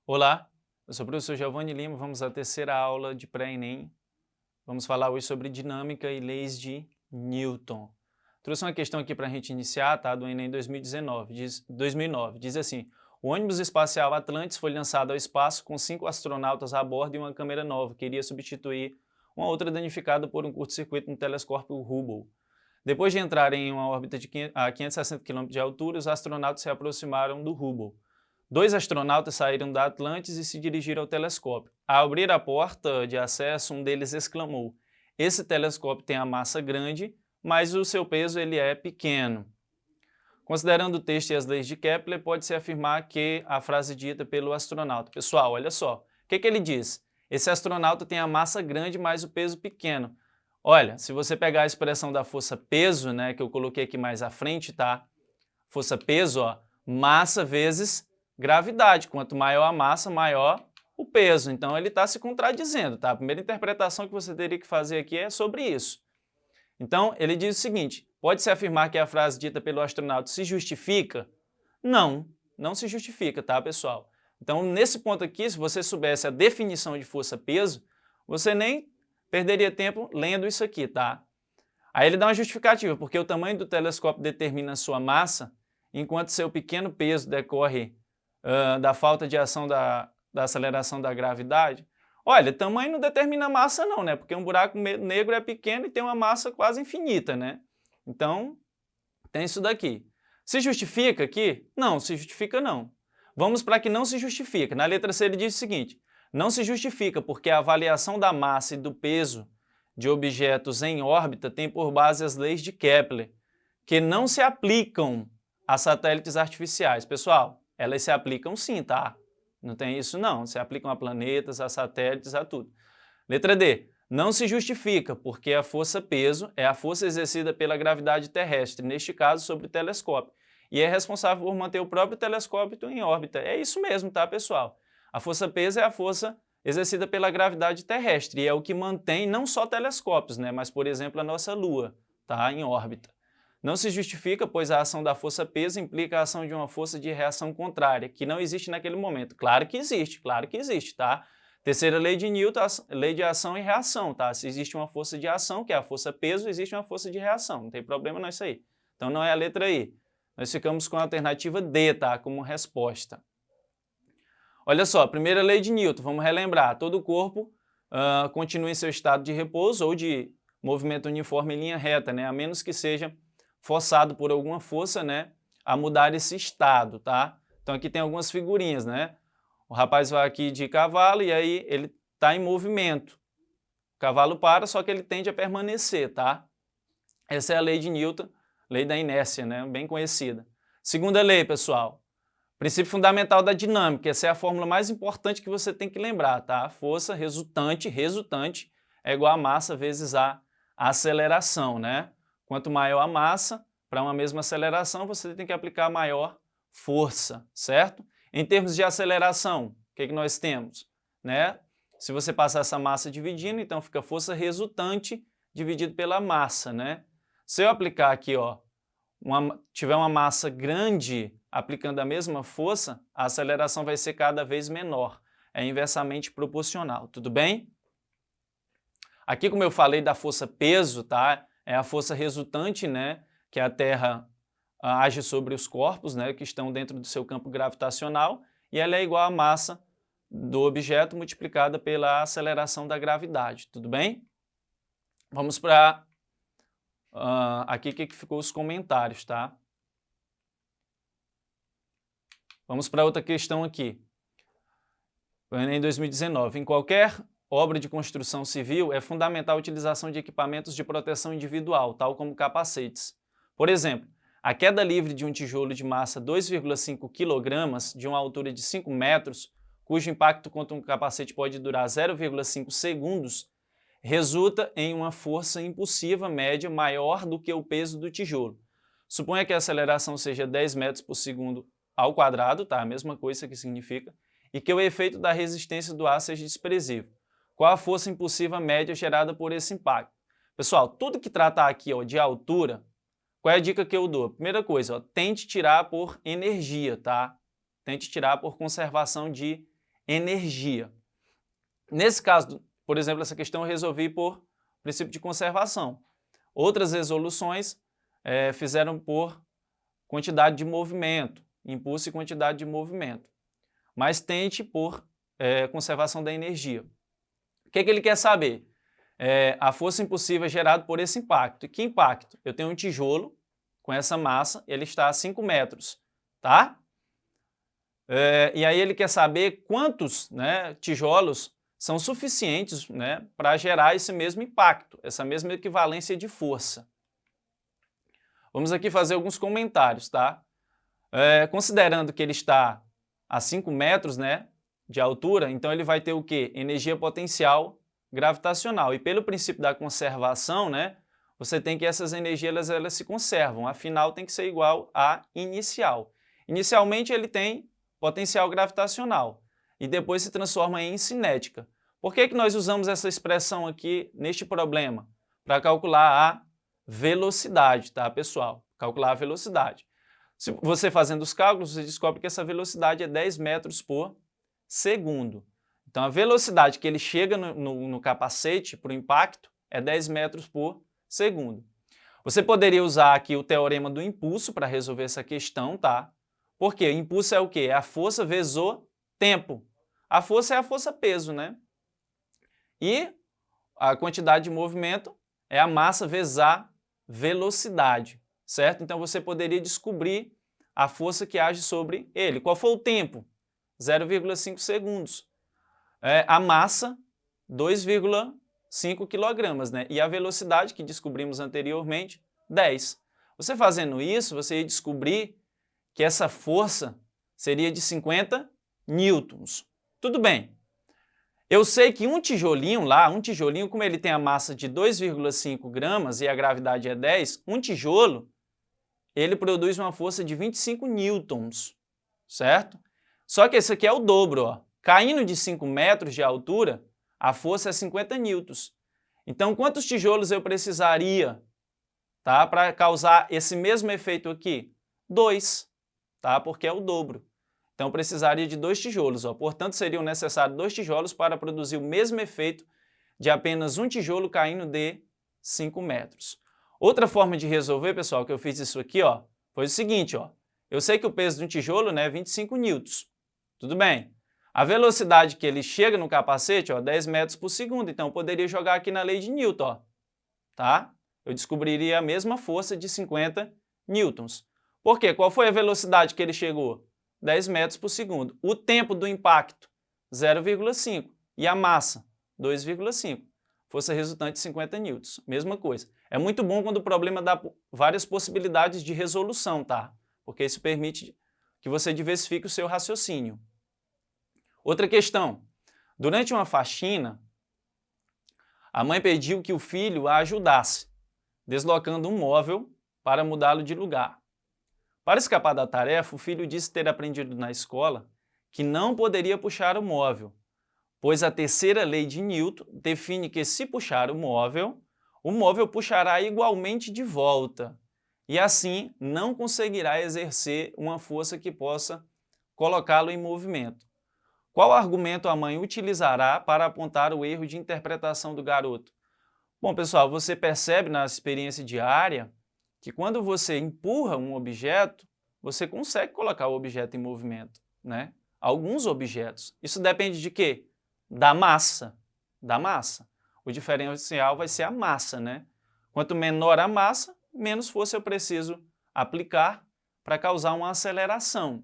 Olá, eu sou o professor Giovanni Lima, vamos à terceira aula de pré-ENEM. Vamos falar hoje sobre dinâmica e leis de Newton. Trouxe uma questão aqui para a gente iniciar, tá? Do ENEM 2009. Diz assim: o ônibus espacial Atlantis foi lançado ao espaço com 5 astronautas a bordo e uma câmera nova, que iria substituir uma outra danificada por um curto-circuito no telescópio Hubble. Depois de entrarem em uma órbita a 560 km de altura, os astronautas se aproximaram do Hubble. 2 astronautas saíram da Atlantis e se dirigiram ao telescópio. Ao abrir a porta de acesso, um deles exclamou: "Esse telescópio tem a massa grande, mas o seu peso ele é pequeno." Considerando o texto e as leis de Kepler, pode-se afirmar que a frase dita pelo astronauta. Pessoal, olha só. O que ele diz? Esse astronauta tem a massa grande, mas o peso pequeno. Olha, se você pegar a expressão da força peso, né, que eu coloquei aqui mais à frente, tá? Força peso, ó, massa vezes gravidade. Quanto maior a massa, maior o peso. Então ele está se contradizendo, tá? A primeira interpretação que você teria que fazer aqui é sobre isso. Então ele diz o seguinte: pode-se afirmar que a frase dita pelo astronauta se justifica? Não, não se justifica, tá, pessoal? Então nesse ponto aqui, se você soubesse a definição de força-peso, você nem perderia tempo lendo isso aqui, tá? Aí ele dá uma justificativa, porque o tamanho do telescópio determina a sua massa, enquanto seu pequeno peso decorre da falta de ação da aceleração da gravidade. Olha, tamanho não determina massa não, né? Porque um buraco negro é pequeno e tem uma massa quase infinita, né? Então, tem isso daqui. Se justifica aqui? Não, se justifica não. Vamos para que não se justifica. Na letra C ele diz o seguinte: não se justifica porque a avaliação da massa e do peso de objetos em órbita tem por base as leis de Kepler, que não se aplicam a satélites artificiais. Pessoal, elas se aplicam sim, tá? Não tem isso não, se aplicam a planetas, a satélites, a tudo. Letra D, não se justifica, porque a força-peso é a força exercida pela gravidade terrestre, neste caso sobre o telescópio, e é responsável por manter o próprio telescópio em órbita. É isso mesmo, tá, pessoal? A força-peso é a força exercida pela gravidade terrestre, e é o que mantém não só telescópios, né, mas, por exemplo, a nossa Lua, tá, em órbita. Não se justifica, pois a ação da força-peso implica a ação de uma força de reação contrária, que não existe naquele momento. Claro que existe, tá? Terceira lei de Newton, lei de ação e reação, tá? Se existe uma força de ação, que é a força-peso, existe uma força de reação. Não tem problema não isso aí. Então não é a letra I. Nós ficamos com a alternativa D, tá? Como resposta. Olha só, primeira lei de Newton, vamos relembrar. Todo corpo continua em seu estado de repouso ou de movimento uniforme em linha reta, né? A menos que seja forçado por alguma força, né, a mudar esse estado, tá? Então aqui tem algumas figurinhas, né? O rapaz vai aqui de cavalo e aí ele está em movimento. O cavalo para, só que ele tende a permanecer, tá? Essa é a lei de Newton, lei da inércia, né? Bem conhecida. Segunda lei, pessoal. Princípio fundamental da dinâmica. Essa é a fórmula mais importante que você tem que lembrar, tá? Força resultante é igual a massa vezes a aceleração, né? Quanto maior a massa, para uma mesma aceleração, você tem que aplicar maior força, certo? Em termos de aceleração, o que nós temos? Né? Se você passar essa massa dividindo, então fica força resultante dividido pela massa, né? Se eu aplicar aqui, ó, tiver uma massa grande aplicando a mesma força, a aceleração vai ser cada vez menor. É inversamente proporcional, tudo bem? Aqui, como eu falei da força-peso, tá? É a força resultante, né, que a Terra age sobre os corpos, né, que estão dentro do seu campo gravitacional, e ela é igual à massa do objeto multiplicada pela aceleração da gravidade, tudo bem? Vamos para aqui que ficou os comentários, tá? Vamos para outra questão aqui. Em 2019, em qualquer obra de construção civil, é fundamental a utilização de equipamentos de proteção individual, tal como capacetes. Por exemplo, a queda livre de um tijolo de massa 2,5 kg de uma altura de 5 metros, cujo impacto contra um capacete pode durar 0,5 segundos, resulta em uma força impulsiva média maior do que o peso do tijolo. Suponha que a aceleração seja 10 metros por segundo ao quadrado, tá? A mesma coisa que significa, e que o efeito da resistência do ar seja desprezível. Qual a força impulsiva média gerada por esse impacto? Pessoal, tudo que tratar aqui, ó, de altura, qual é a dica que eu dou? Primeira coisa, ó, tente tirar por energia, tá? Tente tirar por conservação de energia. Nesse caso, por exemplo, essa questão eu resolvi por princípio de conservação. Outras resoluções fizeram por quantidade de movimento, impulso e quantidade de movimento. Mas tente por conservação da energia. O que ele quer saber? A força impulsiva é gerada por esse impacto. E que impacto? Eu tenho um tijolo com essa massa, ele está a 5 metros, tá? E aí ele quer saber quantos, né, tijolos são suficientes, né, para gerar esse mesmo impacto, essa mesma equivalência de força. Vamos aqui fazer alguns comentários, tá? Considerando que ele está a 5 metros, né, de altura, então ele vai ter o quê? Energia potencial gravitacional. E pelo princípio da conservação, né, você tem que essas energias elas se conservam, afinal tem que ser igual à inicial. Inicialmente ele tem potencial gravitacional e depois se transforma em cinética. Por que nós usamos essa expressão aqui neste problema? Para calcular a velocidade, tá, pessoal? Calcular a velocidade. Se você fazendo os cálculos, você descobre que essa velocidade é 10 metros por segundo. Então, a velocidade que ele chega no capacete para o impacto é 10 metros por segundo. Você poderia usar aqui o teorema do impulso para resolver essa questão, tá? Porque impulso é o quê? É a força vezes o tempo. A força é a força-peso, né? E a quantidade de movimento é a massa vezes a velocidade, certo? Então, você poderia descobrir a força que age sobre ele. Qual foi o tempo? 0,5 segundos. A massa, 2,5 kg, né? E a velocidade, que descobrimos anteriormente, 10. Você fazendo isso, você ia descobrir que essa força seria de 50 newtons. Tudo bem. Eu sei que um tijolinho lá, como ele tem a massa de 2,5 gramas e a gravidade é 10, um tijolo, ele produz uma força de 25 newtons, certo? Só que esse aqui é o dobro, ó. Caindo de 5 metros de altura, a força é 50 newtons. Então, quantos tijolos eu precisaria, tá, para causar esse mesmo efeito aqui? 2, tá? Porque é o dobro. Então, precisaria de 2 tijolos. Ó. Portanto, seriam necessários 2 tijolos para produzir o mesmo efeito de apenas um tijolo caindo de 5 metros. Outra forma de resolver, pessoal, que eu fiz isso aqui, ó, foi o seguinte, ó. Eu sei que o peso de um tijolo, né, é 25 newtons. Tudo bem. A velocidade que ele chega no capacete, ó, 10 metros por segundo. Então, eu poderia jogar aqui na lei de Newton, ó, tá? Eu descobriria a mesma força de 50 newtons. Por quê? Qual foi a velocidade que ele chegou? 10 metros por segundo. O tempo do impacto, 0,5. E a massa, 2,5. Força resultante, 50 newtons. Mesma coisa. É muito bom quando o problema dá várias possibilidades de resolução, tá? Porque isso permite que você diversifique o seu raciocínio. Outra questão. Durante uma faxina, a mãe pediu que o filho a ajudasse, deslocando um móvel para mudá-lo de lugar. Para escapar da tarefa, o filho disse ter aprendido na escola que não poderia puxar o móvel, pois a terceira lei de Newton define que se puxar o móvel puxará igualmente de volta, e assim não conseguirá exercer uma força que possa colocá-lo em movimento. Qual argumento a mãe utilizará para apontar o erro de interpretação do garoto? Bom, pessoal, você percebe na experiência diária que quando você empurra um objeto, você consegue colocar o objeto em movimento, né? Alguns objetos. Isso depende de quê? Da massa. Da massa. O diferencial vai ser a massa, né? Quanto menor a massa, menos força eu preciso aplicar para causar uma aceleração.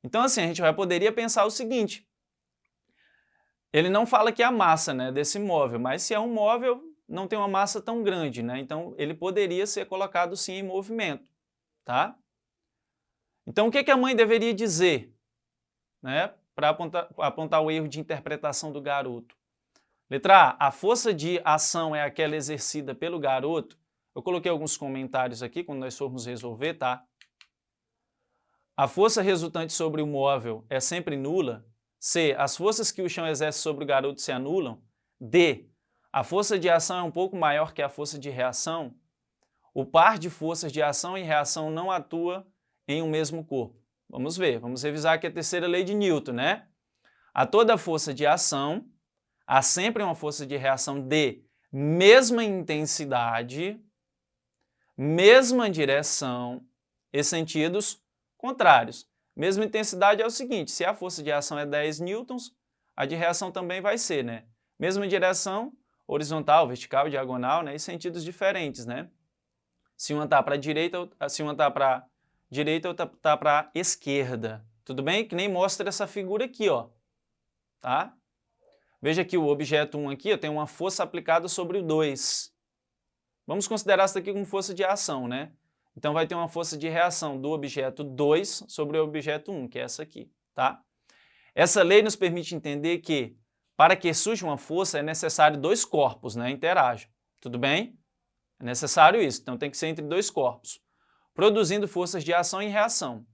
Então, assim, a gente poderia pensar o seguinte: ele não fala que é a massa, né, desse móvel, mas se é um móvel, não tem uma massa tão grande, né? Então, ele poderia ser colocado sim em movimento, tá? Então, o que a mãe deveria dizer, né, para apontar o erro de interpretação do garoto? Letra A, a força de ação é aquela exercida pelo garoto. Eu coloquei alguns comentários aqui quando nós formos resolver, tá? A força resultante sobre o móvel é sempre nula. C, as forças que o chão exerce sobre o garoto se anulam. D, a força de ação é um pouco maior que a força de reação. O par de forças de ação e reação não atua em um mesmo corpo. Vamos ver, vamos revisar aqui a terceira lei de Newton, né? A toda força de ação, há sempre uma força de reação de mesma intensidade, mesma direção e sentidos contrários. Mesma intensidade é o seguinte, se a força de ação é 10 newtons, a de reação também vai ser, né? Mesma direção, horizontal, vertical, diagonal, né? E sentidos diferentes, né? Se uma está para a direita, se uma está para a direita, outra está para a esquerda. Tudo bem? Que nem mostra essa figura aqui, ó. Tá? Veja que o objeto 1 aqui ó, tem uma força aplicada sobre o 2. Vamos considerar isso aqui como força de ação, né? Então vai ter uma força de reação do objeto 2 sobre o objeto 1, que é essa aqui, tá? Essa lei nos permite entender que, para que surja uma força, é necessário dois corpos, né, interajam. Tudo bem? É necessário isso, então tem que ser entre dois corpos, produzindo forças de ação e reação.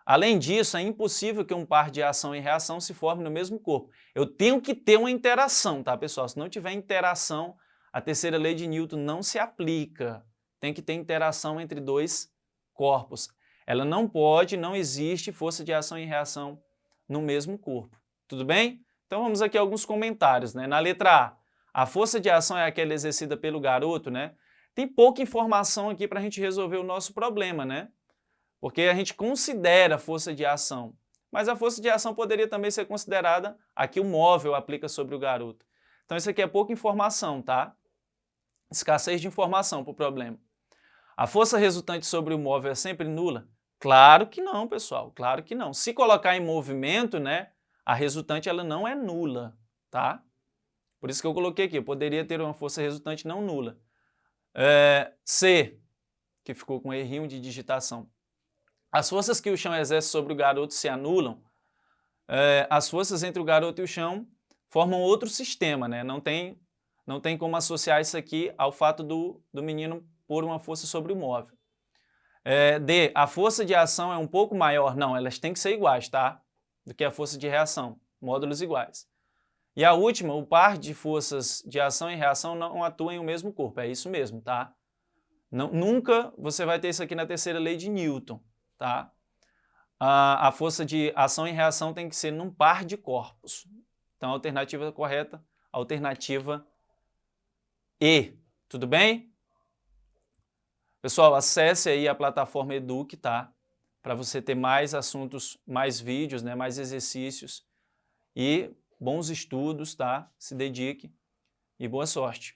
Além disso, é impossível que um par de ação e reação se forme no mesmo corpo. Eu tenho que ter uma interação, tá, pessoal? Se não tiver interação, a terceira lei de Newton não se aplica. Tem que ter interação entre dois corpos. Ela não pode, não existe força de ação e reação no mesmo corpo. Tudo bem? Então vamos aqui a alguns comentários, né? Na letra A força de ação é aquela exercida pelo garoto, né? Tem pouca informação aqui para a gente resolver o nosso problema, né? Porque a gente considera força de ação, mas a força de ação poderia também ser considerada a que o móvel aplica sobre o garoto. Então isso aqui é pouca informação, tá? Escassez de informação para o problema. A força resultante sobre o móvel é sempre nula? Claro que não, pessoal, claro que não. Se colocar em movimento, né, a resultante ela não é nula, tá? Por isso que eu coloquei aqui, eu poderia ter uma força resultante não nula. C, que ficou com um errinho de digitação. As forças que o chão exerce sobre o garoto se anulam. As forças entre o garoto e o chão formam outro sistema, né? Não tem como associar isso aqui ao fato do menino pôr uma força sobre o móvel. D, a força de ação é um pouco maior. Não, elas têm que ser iguais, tá? Do que a força de reação, módulos iguais. E a última, o par de forças de ação e reação não atuam em um mesmo corpo. É isso mesmo, tá? Nunca você vai ter isso aqui na terceira lei de Newton, tá? A força de ação e reação tem que ser num par de corpos. Então, a alternativa correta, alternativa E. Tudo bem? Pessoal, acesse aí a plataforma Eduque, tá? Para você ter mais assuntos, mais vídeos, né? Mais exercícios e bons estudos, tá? Se dedique e boa sorte.